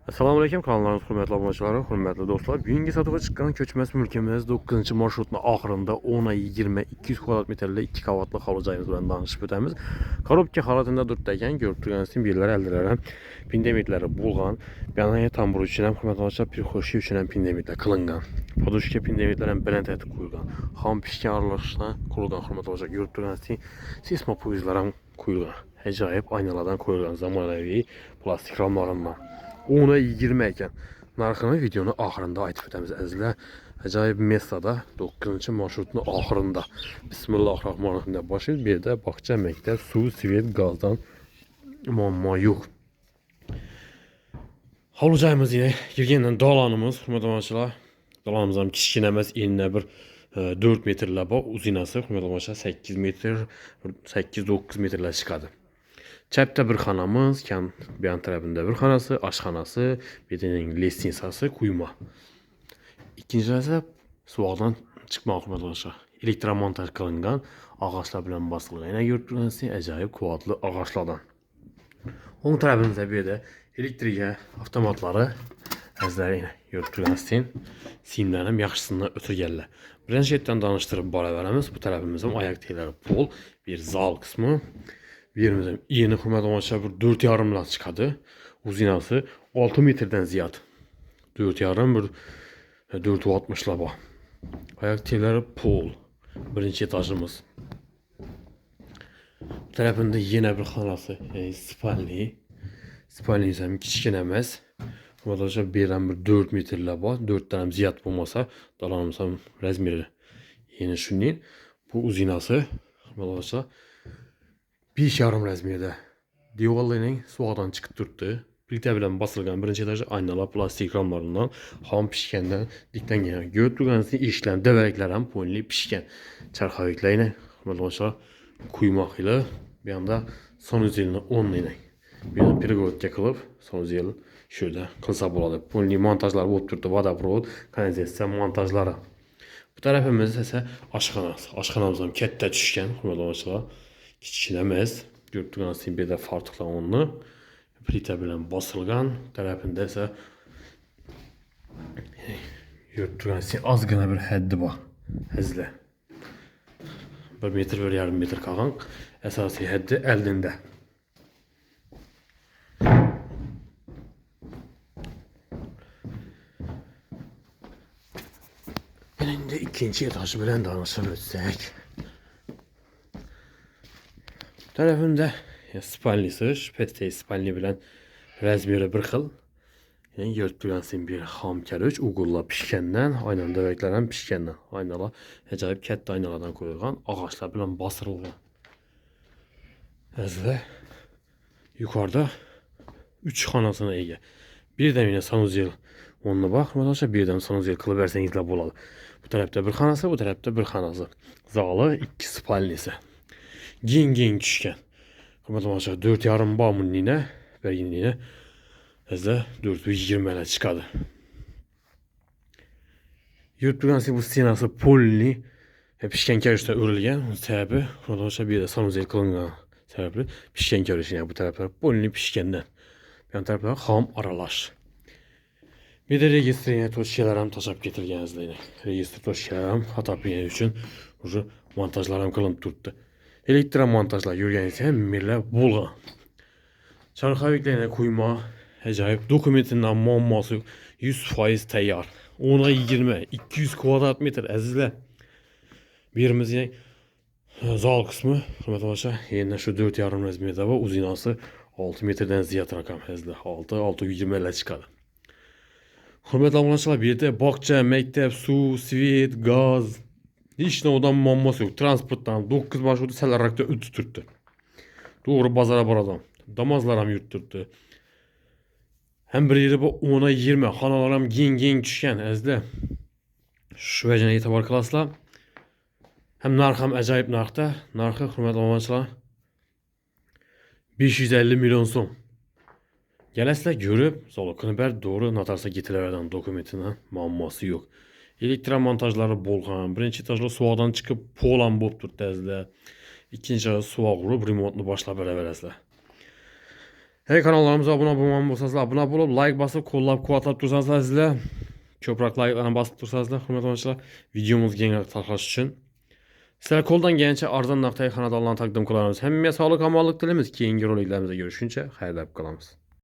Assalamualaikum kanallarınız hürmetli abunəçiləri, hürmetli dostlar. Bugünkü satığa çıxan köçməz mülkimiz 9-cu marşrutun axırında 10'a 20 200 kvadrat metrli 2 kavatlıq halıcayımız bilen danışıb ötəmiz. Korobki halatında dörtdəyən gördüyünüz birlər əldirərəm. Pindemitləri bulğan, binaya tambur üçünəm, hürmetli abunəçilər bir xoşu üçünəm pindemitlər qılınğan. Poduşka pindemitlərəm bilən təti qoyulğan. Xam pişkin aralışına qurulğan hürmetli abunəçilər gördüyünüz sisma puyuzlarım qoyulğan. Əcayib aynalardan qoyulğan zamanəvi plastik ramlarından. 10'a 20 ekan. Narxını videonun axırında aytib ötəmiz əzizlər. Əcayib mesada 9-cu marşrutun axırında. Bismillahirrahmanirrahim başlayır. Bir də bağça, məktəb, su, svet, qazdan muamma yox. Halıcayımız yine girgəndən dalanımız, hürmetli abunəçilər. Dalanımızdan kiçkinəməz eninə bir 4 metrlə bax, uzinası, hürmetli abunəçilər 8 metr, 8-9 metrlə çıxadı. Çəpdə bir xanamız, bir yan tərəfində bir xanası, aşxanası, bir də lesninsası, quyma. İkinci isə sualdan çıxmaq hürmetli elektromontaj qılınğan ağaçlar bilən basılır. Yenə gördüyünüz əcayib quvvatlı ağaçlardan. Onun tərəfində bir də elektrikə avtomatları əzləri yenə gördüyünüz simlərim yaxşısından ötür gəlirlər. Birinci yerdən danışdırıb bərabərimiz bu tərəfimizin ayaq telləri pol, bir zal qismi. Yerimizin yeni hürmetli abunəçilər bir 4,5 lat çıxadı. Uzinası 6 metrdən ziyad. 4,5 bir 4,60 laba. Ayaq telləri pol. Birinci etajımız. Bu tərəfində yenə bir xanası, spalni. Spalni isə kiçkinəməz. Hürmetli abunəçilər birdən bir 4 metr laba, 4 dənə ziyad bulmasa, dalanımsam rəzmiri yeni şunnin. Bu uzinası hürmetli abunəçilər 1,5 rəzmirdə divarlarının suadan çıxıb durdu. Birlikdə bilən basılğan birinci etajı aynalar plastik ramlarından, ham pişkəndən dikdən gələn. Gördüyünüz işlən dəvərəklərəm polli pişkən. Çarxaviklə quymaq ilə bir anda sanuzelini 10 ilə. Bir anda periqot yakılıb sanuzel şöyle qılsa buladı. Polli montajlar olub durdu, vodoprovod, kanalizasiya montajları. Bu tərəfimiz isə aşxanası. Aşxanamızdan kətdə düşkən, kiçkinəməz. Gördüyünüz bir də fartıqla onu plitə bilən basılğan. Tərəfində isə gördüyünüz az qana bir həddi var. Əzlə. 1 metr və yarım metr qalğan. Əsasi həddi əlində. İndi ikinci etajı bilən danışıb ötsək. Tərəfində spalnisi, şpetey spalni bilən rəzmiri bir xil. Yəni gördüyünüz bir xam kərüc, uğulla pişkəndən, aynan dövəklərən pişkəndən. Aynalar, əcayib kətdə aynalardan qoyulğan, ağaçlar bilən basırılğan. Əzlə, yukarıda 3 xanasına ega. Bir də yine sanuzel onunla bax, bir də sanuzel qılıb ərsənizlə boladı. Bu tərəfdə bir xanası, bu tərəfdə bir xanası. Zalı 2 spalnisi. Gen düşkən. Hürmetli abunəçilər 4,5 bağımlılığına və yeniliyinə əzlə 420 ilə çıxadı. Gördüyünüz bu stinası polini pişkən kərüşdə örülgən. Onun səbəbi hürmetli abunəçilər bir də sanuzel qılınğan səbəbi pişkən kərüşü. Yəni bu tərəflər polini pişkəndən. Bir tərəflər xam aralaş. Bir də registrə toşkələrim taşab getirgən əzlə. Registr toşkələrim hatapiyyə üçün montajlarım qılınıb durdu. Elektromontajlar görgəniz millə bulğa. Çarxaviklə quyma, əcayib dokumentindən muamması 100% təyyar. 10'a 20, 200 kvadrat metr əzizlər. Birimiz zal qismi, hürmetli abunəçilər, yenə şu 4,5 rəzmirdə var, uzinası 6 metrdən ziyad rəqam əzizlər. 6-620 ilə çıxadı. Hürmetli abunəçilər, bir də bağça, məktəb, su, svet, qaz. Hiç ne odan muamması yok. Transporttan 9 marşrutu selarakta ötütürdü. Doğru bazara baradan. Damazlaram yürüttürdü. Hem bir yeri bu 10'a 20. Hanalarım gen düşkən əzlə. Şu vəcənə etibar klasla. Hem narxam əcayib narxda. Narxı hürmetli abunəçilər 550 milyon son. Gələsilə görüb, zolukunu bər doğru notarsa getilərdən dokumentindən muamması yok. Elektromontajları bolğan, birinci etajlı suadan çıxıb polan bob durdu əzlə. İkinci suaq vurub remontlu başla bərabər əzlə. Hey, kanallarımıza abone olmamışsanız abone olup like basıp kollab quvvatlab tursanızlar sizler. Köprak like'larına basıp tursanızlar hörmətli tamaşaçılar. Videomuz kengayib tarqalish uchun. Sizlar qo'ldan kelgancha arzon narxdagi xonadonlarni taqdim qilamiz. Hammaga sog'lik, omonlik tilaymiz. Keyingi roliklarimizda görüşünce xayrlab qolamiz.